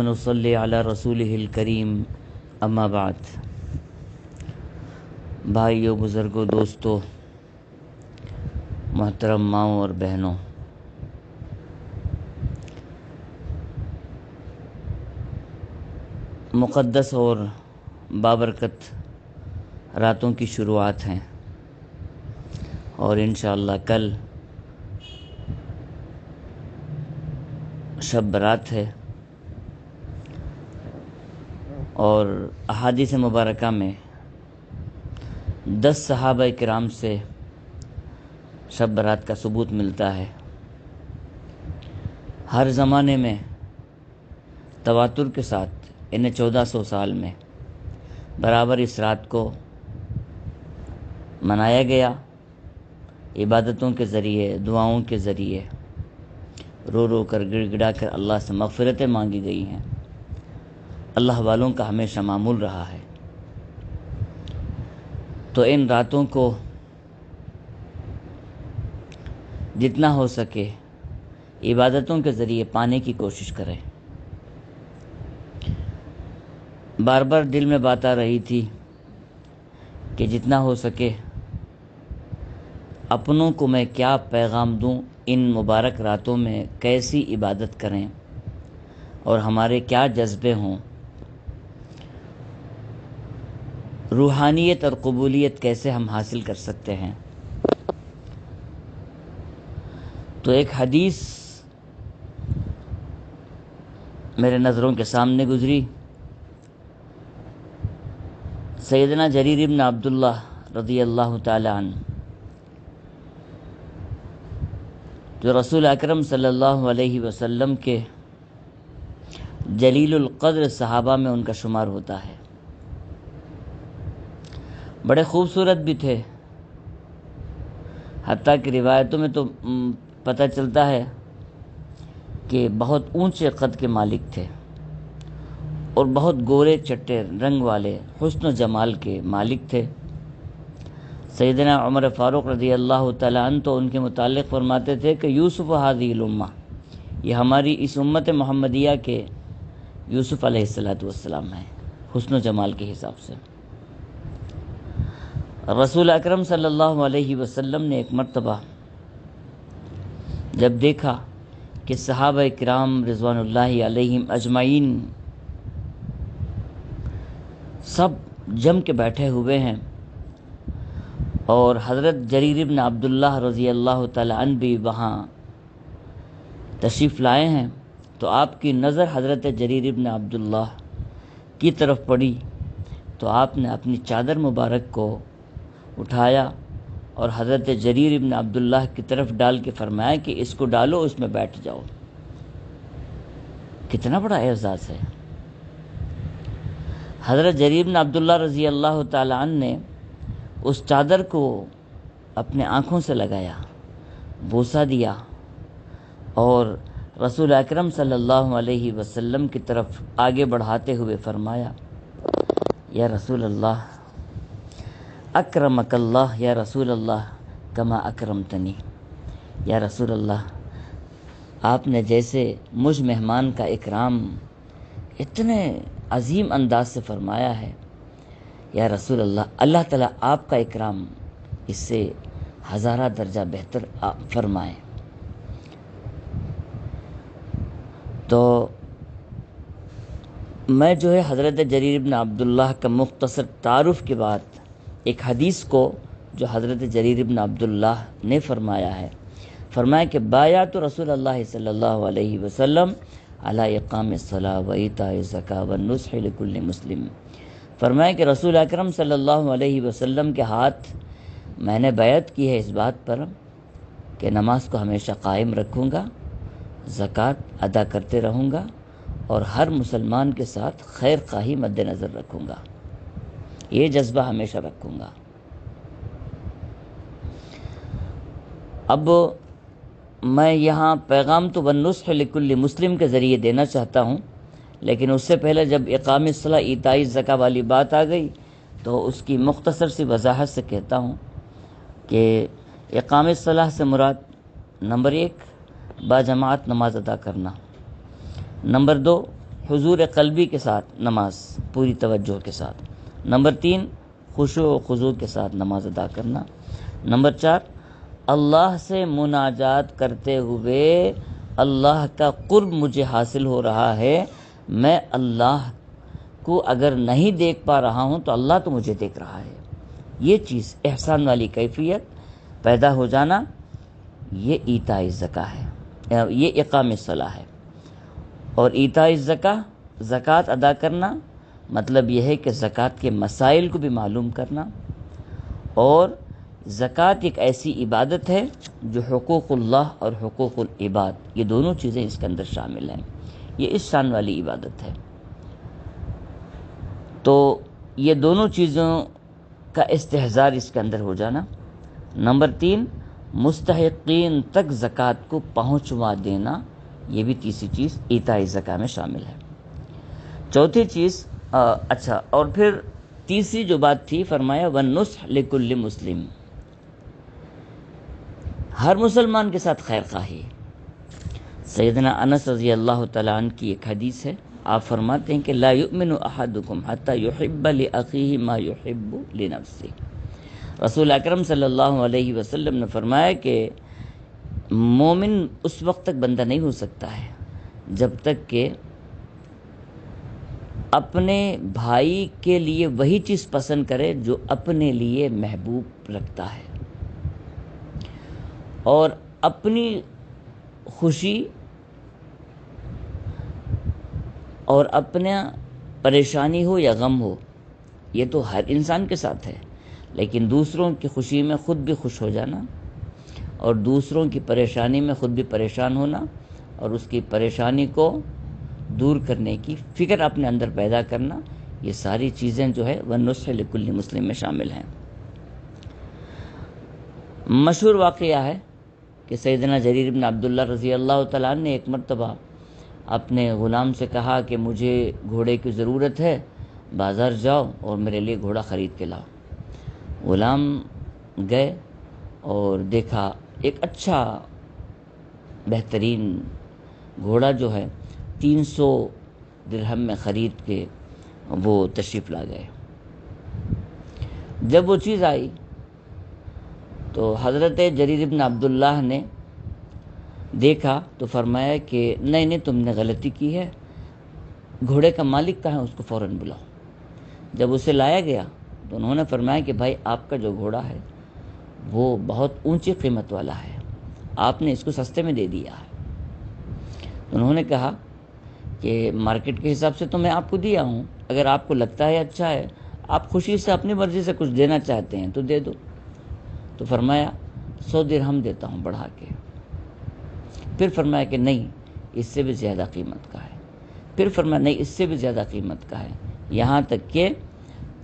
ونصلی علی رسولہ الکریم اما بعد۔ بھائیو، بزرگوں، دوستو، محترم ماؤں اور بہنوں، مقدس اور بابرکت راتوں کی شروعات ہیں اور انشاءاللہ کل شب برات ہے، اور احادیث مبارکہ میں 10 صحابہ کرام سے شب برات کا ثبوت ملتا ہے۔ ہر زمانے میں تواتر کے ساتھ انہیں 1400 سال میں برابر اس رات کو منایا گیا، عبادتوں کے ذریعے، دعاؤں کے ذریعے، رو رو کر، گڑ گڑا کر اللہ سے مغفرتیں مانگی گئی ہیں۔ اللہ والوں کا ہمیشہ معمول رہا ہے۔ تو ان راتوں کو جتنا ہو سکے عبادتوں کے ذریعے پانے کی کوشش کریں۔ بار بار دل میں بات آ رہی تھی کہ جتنا ہو سکے اپنوں کو میں کیا پیغام دوں، ان مبارک راتوں میں کیسی عبادت کریں اور ہمارے کیا جذبے ہوں، روحانیت اور قبولیت کیسے ہم حاصل کر سکتے ہیں۔ تو ایک حدیث میرے نظروں کے سامنے گزری۔ سیدنا جریر بن عبداللہ رضی اللہ تعالی عنہ، جو رسول اکرم صلی اللہ علیہ وسلم کے جلیل القدر صحابہ میں ان کا شمار ہوتا ہے، بڑے خوبصورت بھی تھے، حتیٰ کہ روایتوں میں تو پتہ چلتا ہے کہ بہت اونچے قد کے مالک تھے اور بہت گورے چٹے رنگ والے حسن و جمال کے مالک تھے۔ سیدنا عمر فاروق رضی اللہ تعالیٰ عنہ تو ان کے متعلق فرماتے تھے کہ یوسف ہذہ الامہ، یہ ہماری اس امت محمدیہ کے یوسف علیہ السلام ہیں حسن و جمال کے حساب سے۔ رسول اکرم صلی اللہ علیہ وسلم نے ایک مرتبہ جب دیکھا کہ صحابہ کرام رضوان اللہ علیہم اجمعین سب جم کے بیٹھے ہوئے ہیں اور حضرت جریر بن عبداللہ رضی اللہ تعالی عنہ بھی وہاں تشریف لائے ہیں، تو آپ کی نظر حضرت جریر بن عبداللہ کی طرف پڑی تو آپ نے اپنی چادر مبارک کو اٹھایا اور حضرت جریر بن عبداللہ کی طرف ڈال کے فرمایا کہ اس کو ڈالو، اس میں بیٹھ جاؤ۔ کتنا بڑا اعزاز ہے۔ حضرت جریر بن عبداللہ رضی اللہ تعالی عنہ نے اس چادر کو اپنے آنکھوں سے لگایا، بوسہ دیا اور رسول اکرم صلی اللہ علیہ وسلم کی طرف آگے بڑھاتے ہوئے فرمایا، یا رسول اللہ، اکرمک اللہ، یا رسول اللہ کما اکرمتنی، یا رسول اللہ آپ نے جیسے مجھ مہمان کا اکرام اتنے عظیم انداز سے فرمایا ہے، یا رسول اللہ اللہ تعالیٰ آپ کا اکرام اس سے ہزارہ درجہ بہتر فرمائیں۔ تو میں جو ہے حضرت جریر بن عبداللہ کا مختصر تعارف کے بعد ایک حدیث کو جو حضرت جریر بن عبداللہ نے فرمایا ہے، فرمایا کہ بایعت رسول اللہ صلی اللہ علیہ وسلم علی اقام الصلاۃ و ایتاء الزکاۃ والنصح لکل مسلم، فرمایا کہ رسول اکرم صلی اللہ علیہ وسلم کے ہاتھ میں نے بیعت کی ہے اس بات پر کہ نماز کو ہمیشہ قائم رکھوں گا، زکوٰۃ ادا کرتے رہوں گا اور ہر مسلمان کے ساتھ خیر خواہی مد نظر رکھوں گا، یہ جذبہ ہمیشہ رکھوں گا۔ اب میں یہاں پیغام تو والنصح لکل مسلم کے ذریعے دینا چاہتا ہوں، لیکن اس سے پہلے جب اقام الصلاۃ ایتاء الزکاۃ والی بات آ گئی تو اس کی مختصر سی وضاحت سے کہتا ہوں کہ اقام الصلاۃ سے مراد نمبر 1 باجماعت نماز ادا کرنا، نمبر 2 حضور قلبی کے ساتھ نماز، پوری توجہ کے ساتھ۔ نمبر 3 خشوع و خضوع کے ساتھ نماز ادا کرنا۔ نمبر 4 اللہ سے مناجات کرتے ہوئے اللہ کا قرب مجھے حاصل ہو رہا ہے، میں اللہ کو اگر نہیں دیکھ پا رہا ہوں تو اللہ تو مجھے دیکھ رہا ہے۔ یہ چیز احسان والی کیفیت پیدا ہو جانا، یہ ایتاء الزکاۃ ہے، یہ اقام الصلاۃ ہے۔ اور ایتاء الزکاۃ، زکوٰۃ ادا کرنا، مطلب یہ ہے کہ زکوٰۃ کے مسائل کو بھی معلوم کرنا۔ اور زکوٰۃ ایک ایسی عبادت ہے جو حقوق اللہ اور حقوق العباد، یہ دونوں چیزیں اس کے اندر شامل ہیں، یہ اس شان والی عبادت ہے۔ تو یہ دونوں چیزوں کا استحضار اس کے اندر ہو جانا۔ نمبر 3 مستحقین تک زکوٰۃ کو پہنچوا دینا، یہ بھی تیسری چیز ایتاء الزکاۃ میں شامل ہے۔ چوتھی چیز اور پھر تیسری جو بات تھی، فرمایا وَالنُّصْحُ لِكُلِّ مُسْلِمٍ، ہر مسلمان کے ساتھ خیر خواہی۔ سیدنا انس رضی اللہ تعالیٰ عنہ کی ایک حدیث ہے، آپ فرماتے ہیں کہ لا یؤمن احدکم حتی یحب لاخیہ ما یحب لنفسہ۔ رسول اکرم صلی اللہ علیہ وسلم نے فرمایا کہ مومن اس وقت تک بندہ نہیں ہو سکتا ہے جب تک کہ اپنے بھائی کے لیے وہی چیز پسند کرے جو اپنے لیے محبوب رکھتا ہے، اور اپنی خوشی اور اپنا پریشانی ہو یا غم ہو، یہ تو ہر انسان کے ساتھ ہے، لیکن دوسروں کی خوشی میں خود بھی خوش ہو جانا اور دوسروں کی پریشانی میں خود بھی پریشان ہونا اور اس کی پریشانی کو دور کرنے کی فکر اپنے اندر پیدا کرنا، یہ ساری چیزیں جو ہے وَالنُّصْحُ لِكُلِّ مُسْلِمٍ میں شامل ہیں۔ مشہور واقعہ ہے کہ سیدنا جریر بن عبداللہ رضی اللہ تعالیٰ عنہ نے ایک مرتبہ اپنے غلام سے کہا کہ مجھے گھوڑے کی ضرورت ہے، بازار جاؤ اور میرے لیے گھوڑا خرید کے لاؤ۔ غلام گئے اور دیکھا ایک اچھا بہترین گھوڑا جو ہے 300 درہم میں خرید کے وہ تشریف لا گئے۔ جب وہ چیز آئی تو حضرت جریر بن عبداللہ نے دیکھا تو فرمایا کہ نہیں تم نے غلطی کی ہے، گھوڑے کا مالک کہاں ہے، اس کو فوراً بلاؤ۔ جب اسے لایا گیا تو انہوں نے فرمایا کہ بھائی آپ کا جو گھوڑا ہے وہ بہت اونچی قیمت والا ہے، آپ نے اس کو سستے میں دے دیا ہے۔ انہوں نے کہا کہ مارکیٹ کے حساب سے تو میں آپ کو دیا ہوں، اگر آپ کو لگتا ہے اچھا ہے، آپ خوشی سے اپنی مرضی سے کچھ دینا چاہتے ہیں تو دے دو۔ تو فرمایا 100 درہم دیتا ہوں بڑھا کے۔ پھر فرمایا کہ نہیں اس سے بھی زیادہ قیمت کا ہے، پھر فرمایا نہیں اس سے بھی زیادہ قیمت کا ہے، یہاں تک کہ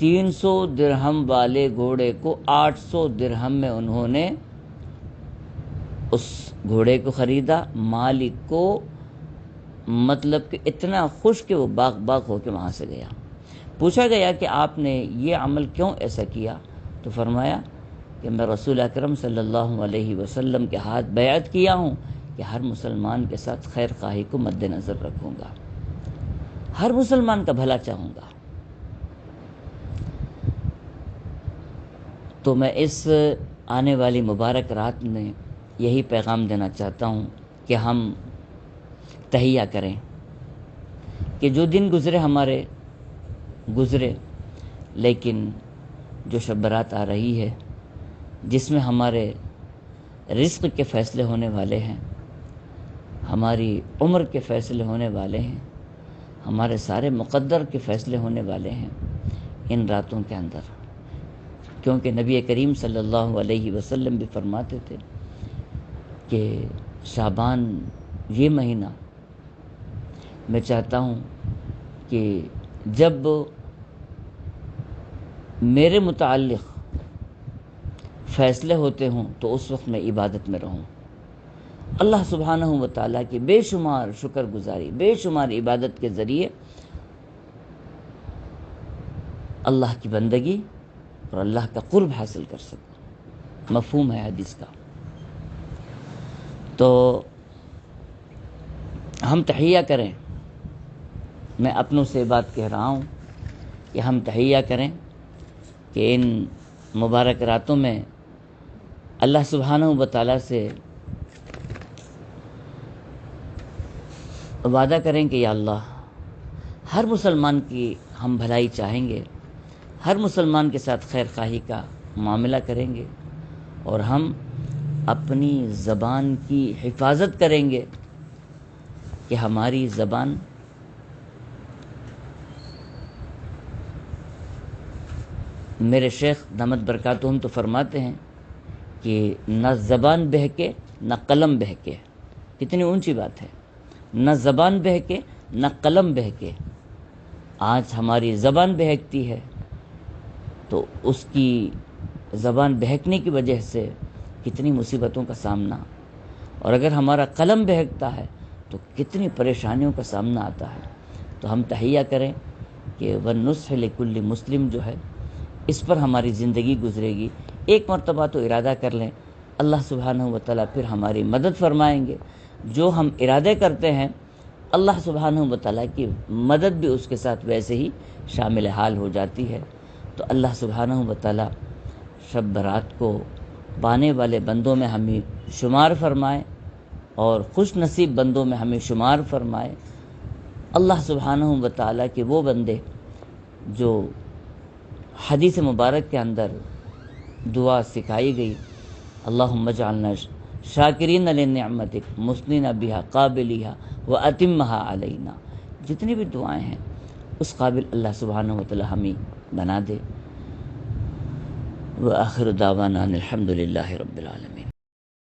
300 درہم والے گھوڑے کو 800 درہم میں انہوں نے اس گھوڑے کو خریدا۔ مالک کو مطلب کہ اتنا خوش کہ وہ باغ ہو کے وہاں سے گیا۔ پوچھا گیا کہ آپ نے یہ عمل کیوں ایسا کیا؟ تو فرمایا کہ میں رسول اکرم صلی اللہ علیہ وسلم کے ہاتھ بیعت کیا ہوں کہ ہر مسلمان کے ساتھ خیر خواہی کو مد نظر رکھوں گا، ہر مسلمان کا بھلا چاہوں گا۔ تو میں اس آنے والی مبارک رات میں یہی پیغام دینا چاہتا ہوں کہ ہم تہیہ کریں کہ جو دن گزرے ہمارے گزرے، لیکن جو شب برات آ رہی ہے جس میں ہمارے رزق کے فیصلے ہونے والے ہیں، ہماری عمر کے فیصلے ہونے والے ہیں، ہمارے سارے مقدر کے فیصلے ہونے والے ہیں ان راتوں کے اندر، کیونکہ نبی کریم صلی اللہ علیہ وسلم بھی فرماتے تھے کہ شعبان یہ مہینہ میں چاہتا ہوں کہ جب میرے متعلق فیصلے ہوتے ہوں تو اس وقت میں عبادت میں رہوں، اللہ سبحانہ و تعالیٰ کی بے شمار شکر گزاری، بے شمار عبادت کے ذریعے اللہ کی بندگی اور اللہ کا قرب حاصل کر سکوں۔ مفہوم ہے حدیث کا۔ تو ہم تحیہ کریں میں اپنوں سے بات کہہ رہا ہوں کہ ہم تحیہ کریں کہ ان مبارک راتوں میں اللہ سبحانہ و تعالیٰ سے وعدہ کریں کہ یا اللہ ہر مسلمان کی ہم بھلائی چاہیں گے، ہر مسلمان کے ساتھ خیر خواہی کا معاملہ کریں گے، اور ہم اپنی زبان کی حفاظت کریں گے کہ ہماری زبان میرے شیخ دامت برکاتہم تو فرماتے ہیں کہ نہ زبان بہکے نہ قلم بہکے. کتنی اونچی بات ہے، نہ زبان بہکے نہ قلم بہکے. آج ہماری زبان بہکتی ہے تو اس کی زبان بہکنے کی وجہ سے کتنی مصیبتوں کا سامنا، اور اگر ہمارا قلم بہکتا ہے تو کتنی پریشانیوں کا سامنا آتا ہے. تو ہم تحیہ کریں کہ وَالنُّصْحِ لِكُلِّ مسلم جو ہے اس پر ہماری زندگی گزرے گی. ایک مرتبہ تو ارادہ کر لیں، اللہ سبحانہ و تعالیٰ پھر ہماری مدد فرمائیں گے. جو ہم ارادے کرتے ہیں اللہ سبحانہ و تعالیٰ کی مدد بھی اس کے ساتھ ویسے ہی شامل حال ہو جاتی ہے. تو اللہ سبحانہ و تعالیٰ شب برات کو پانے والے بندوں میں ہمیں شمار فرمائے اور خوش نصیب بندوں میں ہمیں شمار فرمائے. اللہ سبحانہ و تعالیٰ کے وہ بندے جو حدیث مبارک کے اندر دعا سکھائی گئی، اللہم اجعلنا شاکرین لنعمتک مثنین بہا قابلیہا واتمہا علینا، جتنی بھی دعائیں ہیں اس قابل اللہ سبحانہ و تعالی ہمیں بنا دے. وآخر دعوانا الحمدللہ رب العالمین.